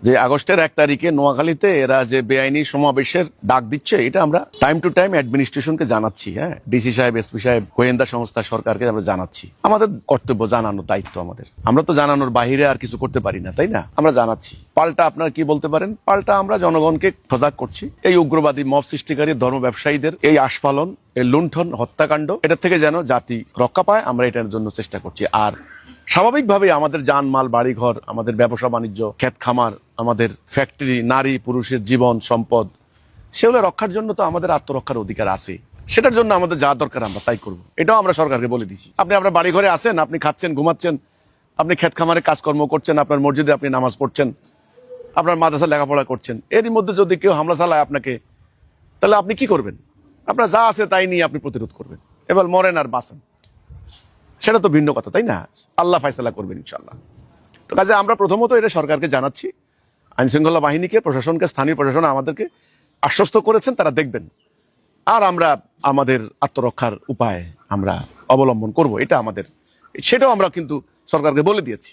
যে আগস্টের 1 তারিখে নোয়াখালীতে এরা যে বেআইনি সমাবেশের ডাক দিচ্ছে, এটা আমরা টাইম টু টাইম অ্যাডমিনিস্ট্রেশনকে জানাচ্ছি। হ্যাঁ, ডিসি সাহেব, এসপি সাহেব, গোয়েন্দা সংস্থা, সরকারকে আমরা জানাচ্ছি। আমাদের কর্তব্য, জানানোর দায়িত্ব আমাদের। আমরা তো জানানোর বাইরে আর কিছু করতে পারি না, তাই না? আমরা জানাচ্ছি। পাল্টা আপনারা কি বলতে পারেন? পাল্টা আমরা জনগণকে সজাগ করছি। এই উগ্রবাদী মব সৃষ্টিকারী ধর্ম ব্যবসায়ীদের এই আস্ফালন, এই লুণ্ঠন, হত্যাকাণ্ড, এটা থেকে যেন জাতি রক্ষা পায়, আমরা এটার জন্য চেষ্টা করছি। আর স্বাভাবিকভাবে আমাদের জানমাল, বাড়িঘর, আমাদের ব্যবসা বাণিজ্য, ক্ষেত খামার, আমাদের ফ্যাক্টরি, নারী পুরুষের জীবন সম্পদ, সেগুলো রক্ষার জন্য তো আমাদের আত্মরক্ষার অধিকার আছে। সেটার জন্য আমাদের যা দরকার আমরা তাই করবো। এটাও আমরা সরকারকে বলে দিছি। আপনি আপনার বাড়ি ঘরে আসেন, আপনি খাচ্ছেন, ঘুমাচ্ছেন, আপনি ক্ষেত খামারে কাজকর্ম করছেন, আপনার মসজিদে আপনি নামাজ পড়ছেন, আপনার মাদ্রাসা লেখাপড়া করছেন, এরই মধ্যে যদি কেউ হামলা চালায় আপনাকে, তাহলে আপনি কি করবেন? আপনার যা আছে তাই নিয়ে আপনি প্রতিরোধ করবেন। এবার মরেন আর বাঁচেন, সেটা তো ভিন্ন কথা, তাই না? আল্লাহ ফায়সালা করবেন ইনশাল্লাহ। তো কাজে আমরা প্রথমত এটা সরকারকে জানাচ্ছি, আইন শৃঙ্খলা বাহিনীকে, প্রশাসনকে, স্থানীয় প্রশাসন আমাদেরকে আশ্বস্ত করেছেন, তারা দেখবেন। আর আমরা আমাদের আত্মরক্ষার উপায় আমরা অবলম্বন করব, এটা আমাদের, সেটাও আমরা কিন্তু সরকারকে বলে দিয়েছি।